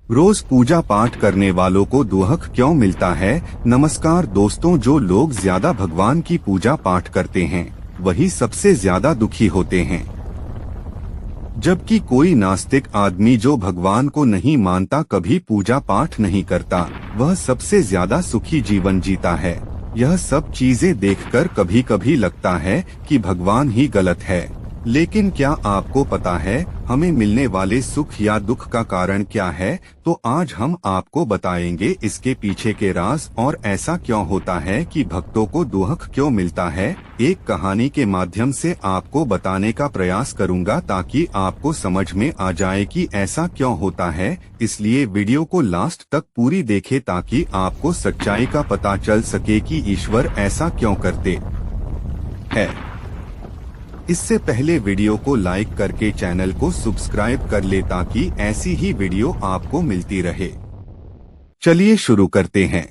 रोज पूजा पाठ करने वालों को दुख क्यों मिलता है? नमस्कार दोस्तों, जो लोग ज्यादा भगवान की पूजा पाठ करते हैं वही सबसे ज्यादा दुखी होते हैं, जबकि कोई नास्तिक आदमी जो भगवान को नहीं मानता, कभी पूजा पाठ नहीं करता, वह सबसे ज्यादा सुखी जीवन जीता है। यह सब चीजें देखकर कभी कभी लगता है कि भगवान ही गलत है, लेकिन क्या आपको पता है हमें मिलने वाले सुख या दुख का कारण क्या है? तो आज हम आपको बताएंगे इसके पीछे के राज और ऐसा क्यों होता है कि भक्तों को दुख क्यों मिलता है। एक कहानी के माध्यम से आपको बताने का प्रयास करूंगा ताकि आपको समझ में आ जाए कि ऐसा क्यों होता है। इसलिए वीडियो को लास्ट तक पूरी देखें ताकि आपको सच्चाई का पता चल सके कि ईश्वर ऐसा क्यों करते हैं। इससे पहले वीडियो को लाइक करके चैनल को सब्सक्राइब कर ले ताकि ऐसी ही वीडियो आपको मिलती रहे। चलिए शुरू करते हैं।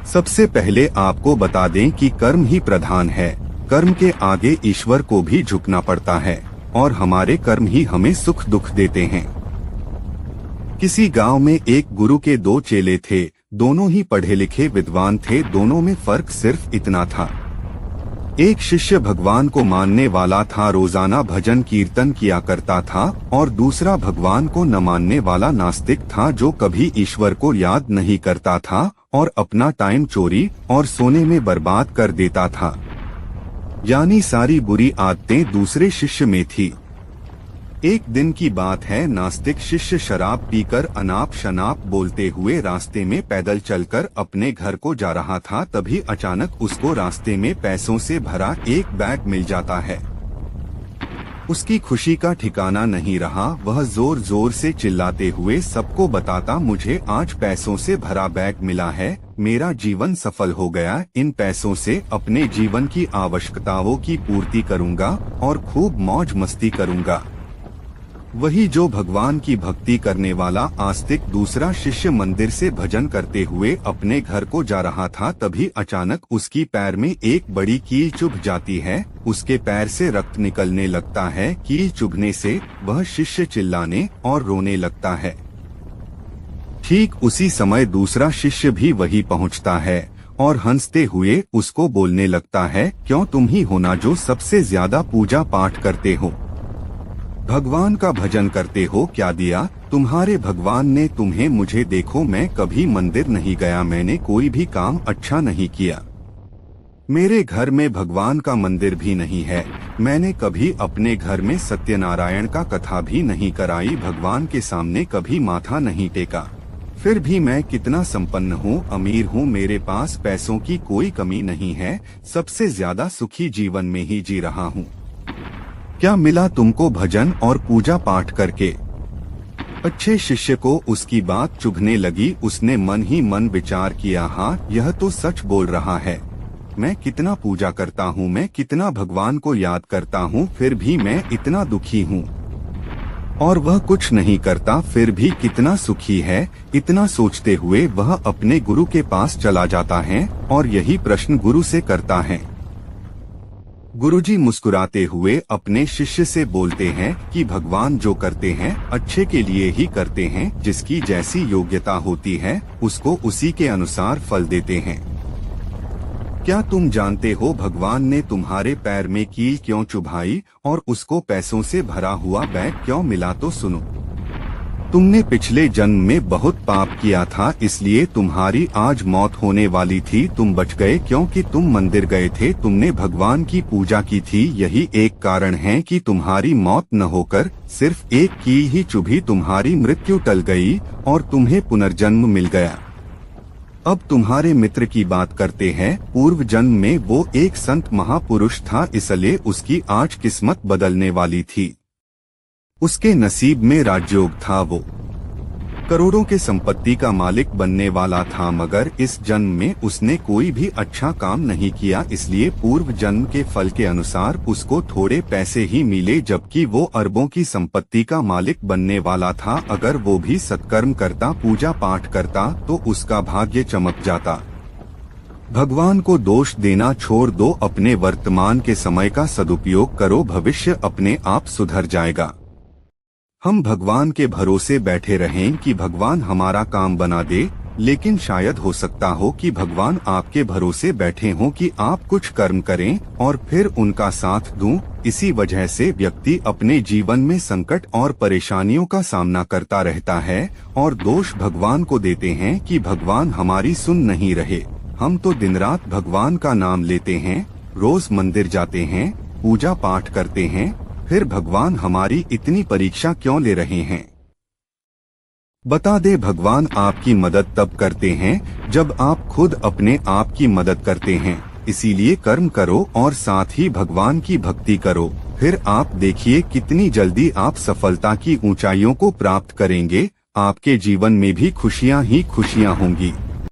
सबसे पहले आपको बता दें कि कर्म ही प्रधान है। कर्म के आगे ईश्वर को भी झुकना पड़ता है और हमारे कर्म ही हमें सुख दुख देते हैं। किसी गांव में एक गुरु के दो चेले थे, दोनों ही पढ़े लिखे विद्वान थे। दोनों में फर्क सिर्फ इतना था, एक शिष्य भगवान को मानने वाला था, रोजाना भजन कीर्तन किया करता था, और दूसरा भगवान को न मानने वाला नास्तिक था जो कभी ईश्वर को याद नहीं करता था और अपना टाइम चोरी और सोने में बर्बाद कर देता था। यानी सारी बुरी आदतें दूसरे शिष्य में थी। एक दिन की बात है, नास्तिक शिष्य शराब पीकर अनाप शनाप बोलते हुए रास्ते में पैदल चलकर अपने घर को जा रहा था। तभी अचानक उसको रास्ते में पैसों से भरा एक बैग मिल जाता है। उसकी खुशी का ठिकाना नहीं रहा। वह जोर जोर से चिल्लाते हुए सबको बताता, मुझे आज पैसों से भरा बैग मिला है, मेरा जीवन सफल हो गया। इन पैसों से अपने जीवन की आवश्यकताओं की पूर्ति करूंगा और खूब मौज मस्ती करूंगा। वही जो भगवान की भक्ति करने वाला आस्तिक दूसरा शिष्य मंदिर से भजन करते हुए अपने घर को जा रहा था। तभी अचानक उसकी पैर में एक बड़ी कील चुभ जाती है। उसके पैर से रक्त निकलने लगता है। कील चुभने से वह शिष्य चिल्लाने और रोने लगता है। ठीक उसी समय दूसरा शिष्य भी वही पहुंचता है और हंसते हुए उसको बोलने लगता है, क्यों तुम ही हो ना जो सबसे ज्यादा पूजा पाठ करते हो, भगवान का भजन करते हो, क्या दिया तुम्हारे भगवान ने तुम्हें? मुझे देखो, मैं कभी मंदिर नहीं गया, मैंने कोई भी काम अच्छा नहीं किया, मेरे घर में भगवान का मंदिर भी नहीं है, मैंने कभी अपने घर में सत्यनारायण का कथा भी नहीं कराई, भगवान के सामने कभी माथा नहीं टेका, फिर भी मैं कितना संपन्न हूँ, अमीर हूँ, मेरे पास पैसों की कोई कमी नहीं है, सबसे ज्यादा सुखी जीवन में ही जी रहा हूँ। क्या मिला तुमको भजन और पूजा पाठ करके? अच्छे शिष्य को उसकी बात चुभने लगी। उसने मन ही मन विचार किया, हाँ यह तो सच बोल रहा है, मैं कितना पूजा करता हूँ, मैं कितना भगवान को याद करता हूँ, फिर भी मैं इतना दुखी हूँ, और वह कुछ नहीं करता फिर भी कितना सुखी है। इतना सोचते हुए वह अपने गुरु के पास चला जाता है और यही प्रश्न गुरु से करता है। गुरुजी मुस्कुराते हुए अपने शिष्य से बोलते हैं कि भगवान जो करते हैं अच्छे के लिए ही करते हैं, जिसकी जैसी योग्यता होती है उसको उसी के अनुसार फल देते हैं। क्या तुम जानते हो भगवान ने तुम्हारे पैर में कील क्यों चुभाई और उसको पैसों से भरा हुआ बैग क्यों मिला? तो सुनो, तुमने पिछले जन्म में बहुत पाप किया था, इसलिए तुम्हारी आज मौत होने वाली थी, तुम बच गए क्योंकि तुम मंदिर गए थे, तुमने भगवान की पूजा की थी, यही एक कारण है कि तुम्हारी मौत न होकर सिर्फ एक कील ही चुभी, तुम्हारी मृत्यु टल गई और तुम्हें पुनर्जन्म मिल गया। अब तुम्हारे मित्र की बात करते हैं। पूर्व जन्म में वो एक संत महापुरुष था, इसलिए उसकी आज किस्मत बदलने वाली थी। उसके नसीब में राजयोग था, वो करोड़ों के संपत्ति का मालिक बनने वाला था, मगर इस जन्म में उसने कोई भी अच्छा काम नहीं किया, इसलिए पूर्व जन्म के फल के अनुसार उसको थोड़े पैसे ही मिले, जबकि वो अरबों की संपत्ति का मालिक बनने वाला था। अगर वो भी सत्कर्म करता, पूजा पाठ करता, तो उसका भाग्य चमक जाता। भगवान को दोष देना छोड़ दो, अपने वर्तमान के समय का सदुपयोग करो, भविष्य अपने आप सुधर जाएगा। हम भगवान के भरोसे बैठे रहें कि भगवान हमारा काम बना दे, लेकिन शायद हो सकता हो कि भगवान आपके भरोसे बैठे हों कि आप कुछ कर्म करें और फिर उनका साथ दूं। इसी वजह से व्यक्ति अपने जीवन में संकट और परेशानियों का सामना करता रहता है और दोष भगवान को देते हैं कि भगवान हमारी सुन नहीं रहे। हम तो दिन रात भगवान का नाम लेते हैं, रोज मंदिर जाते हैं, पूजा पाठ करते हैं, फिर भगवान हमारी इतनी परीक्षा क्यों ले रहे हैं? बता दे, भगवान आपकी मदद तब करते हैं जब आप खुद अपने आप की मदद करते हैं। इसीलिए कर्म करो और साथ ही भगवान की भक्ति करो, फिर आप देखिए कितनी जल्दी आप सफलता की ऊंचाइयों को प्राप्त करेंगे। आपके जीवन में भी खुशियां ही खुशियां होंगी।